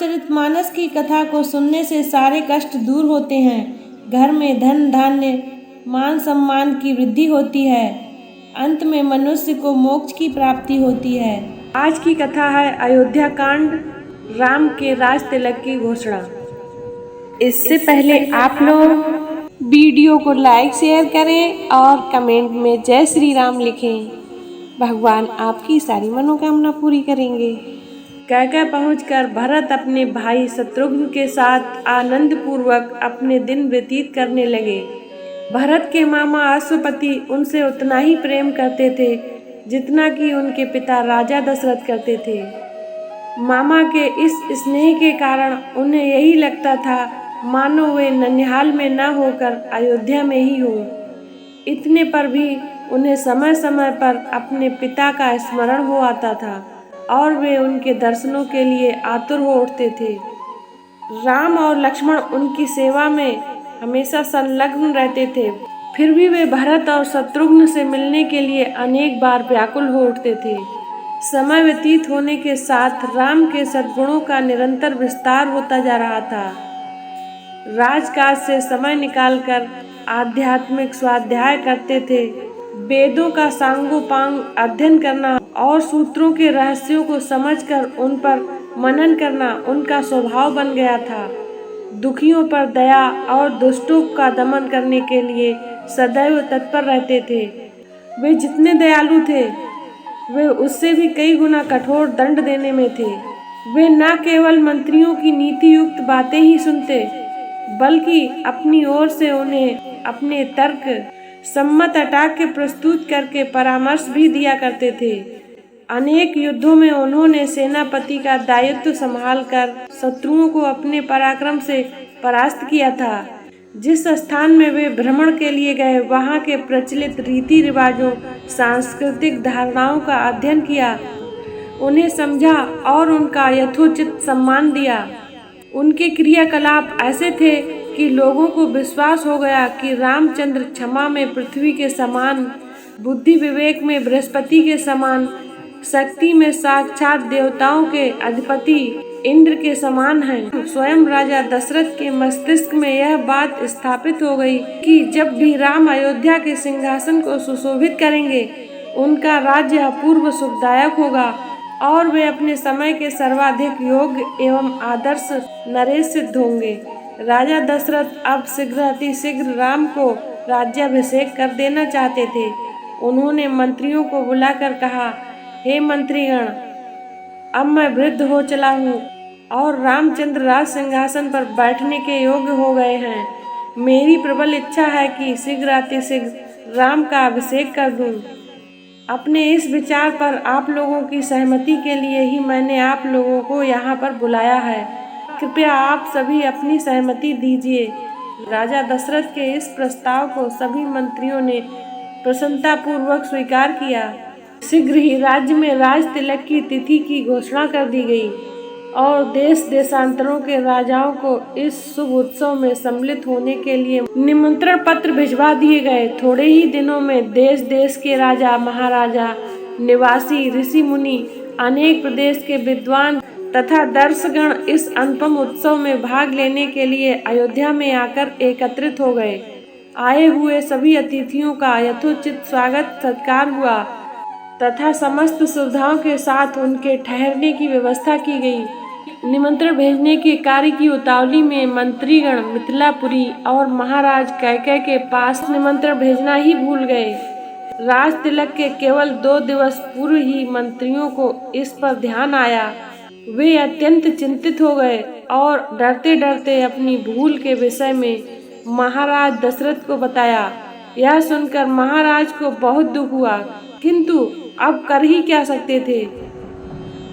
रामचरितमानस की कथा को सुनने से सारे कष्ट दूर होते हैं। घर में धन धान्य मान सम्मान की वृद्धि होती है। अंत में मनुष्य को मोक्ष की प्राप्ति होती है। आज की कथा है अयोध्या कांड, राम के राज तिलक की घोषणा। इससे पहले आप लोग वीडियो को लाइक शेयर करें और कमेंट में जय श्री राम लिखें। भगवान आपकी सारी मनोकामना पूरी करेंगे। कैकय पहुंचकर भरत अपने भाई शत्रुघ्न के साथ आनंद पूर्वक अपने दिन व्यतीत करने लगे। भरत के मामा अश्वपति उनसे उतना ही प्रेम करते थे जितना कि उनके पिता राजा दशरथ करते थे। मामा के इस स्नेह के कारण उन्हें यही लगता था मानो वे ननिहाल में न होकर अयोध्या में ही हों। इतने पर भी उन्हें समय समय पर अपने पिता का स्मरण हो आता था और वे उनके दर्शनों के लिए आतुर हो उठते थे। राम और लक्ष्मण उनकी सेवा में हमेशा संलग्न रहते थे, फिर भी वे भरत और शत्रुघ्न से मिलने के लिए अनेक बार व्याकुल हो उठते थे। समय व्यतीत होने के साथ राम के सद्गुणों का निरंतर विस्तार होता जा रहा था। राजकाज से समय निकालकर आध्यात्मिक स्वाध्याय करते थे। वेदों का सांगोपांग अध्ययन करना और सूत्रों के रहस्यों को समझकर उन पर मनन करना उनका स्वभाव बन गया था। दुखियों पर दया और दुष्टों का दमन करने के लिए सदैव तत्पर रहते थे। वे जितने दयालु थे वे उससे भी कई गुना कठोर दंड देने में थे। वे न केवल मंत्रियों की नीति युक्त बातें ही सुनते बल्कि अपनी ओर से उन्हें अपने तर्क सम्मत अटाके प्रस्तुत करके परामर्श भी दिया करते थे। अनेक युद्धों में उन्होंने सेनापति का दायित्व संभालकर शत्रुओं को अपने पराक्रम से परास्त किया था। जिस स्थान में वे भ्रमण के लिए गए वहां के प्रचलित रीति रिवाजों, सांस्कृतिक धारणाओं का अध्ययन किया, उन्हें समझा और उनका यथोचित सम्मान दिया। उनके क्रियाकलाप ऐसे थे कि लोगों को विश्वास हो गया कि रामचंद्र क्षमा में पृथ्वी के समान, बुद्धि विवेक में बृहस्पति के समान, शक्ति में साक्षात देवताओं के अधिपति इंद्र के समान हैं। स्वयं राजा दशरथ के मस्तिष्क में यह बात स्थापित हो गई कि जब भी राम अयोध्या के सिंहासन को सुशोभित करेंगे उनका राज्य अपूर्व सुखदायक होगा और वे अपने समय के सर्वाधिक योग्य एवं आदर्श नरेश सिद्ध होंगे। राजा दशरथ अब अतिशीघ्र राम को राज्याभिषेक कर देना चाहते थे। उन्होंने मंत्रियों को बुलाकर कहा, हे मंत्रीगण, अब मैं वृद्ध हो चला हूँ और रामचंद्र राज सिंहासन पर बैठने के योग्य हो गए हैं। मेरी प्रबल इच्छा है कि अतिशीघ्र राम का अभिषेक कर दूं। अपने इस विचार पर आप लोगों की सहमति के लिए ही मैंने आप लोगों को यहाँ पर बुलाया है। कृपया आप सभी अपनी सहमति दीजिए। राजा दशरथ के इस प्रस्ताव को सभी मंत्रियों ने प्रसन्नतापूर्वक स्वीकार किया। शीघ्र ही राज्य में राज तिलक की तिथि की घोषणा कर दी गई और देश देशांतरों के राजाओं को इस शुभ उत्सव में सम्मिलित होने के लिए निमंत्रण पत्र भिजवा दिए गए। थोड़े ही दिनों में देश देश के राजा, महाराजा, निवासी, ऋषि मुनि, अनेक प्रदेश के विद्वान तथा दर्शकगण इस अनुपम उत्सव में भाग लेने के लिए अयोध्या में आकर एकत्रित हो गए। आए हुए सभी अतिथियों का यथोचित स्वागत सत्कार हुआ तथा समस्त सुविधाओं के साथ उनके ठहरने की व्यवस्था की गई। निमंत्रण भेजने के कार्य की उतावली में मंत्रीगण मिथिलापुरी और महाराज कैकय के पास निमंत्रण भेजना ही भूल गए। राज तिलक के केवल 2 दिवस पूर्व ही मंत्रियों को इस पर ध्यान आया। वे अत्यंत चिंतित हो गए और डरते डरते अपनी भूल के विषय में महाराज दशरथ को बताया। यह सुनकर महाराज को बहुत दुख हुआ, किंतु अब कर ही क्या सकते थे।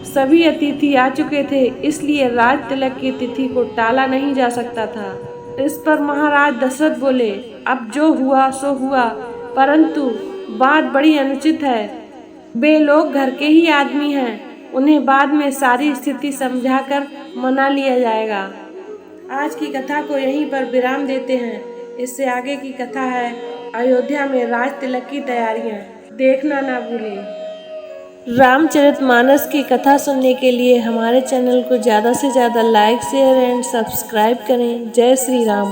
सभी अतिथि आ चुके थे, इसलिए राज तिलक की तिथि को टाला नहीं जा सकता था। इस पर महाराज दशरथ बोले, अब जो हुआ सो हुआ, परंतु बात बड़ी अनुचित है। वे लोग घर के ही आदमी हैं, उन्हें बाद में सारी स्थिति समझाकर मना लिया जाएगा। आज की कथा को यहीं पर विराम देते हैं। इससे आगे की कथा है अयोध्या में राज तिलक की तैयारियां। देखना ना भूलें। रामचरितमानस की कथा सुनने के लिए हमारे चैनल को ज़्यादा से ज़्यादा लाइक शेयर एंड सब्सक्राइब करें। जय श्री राम।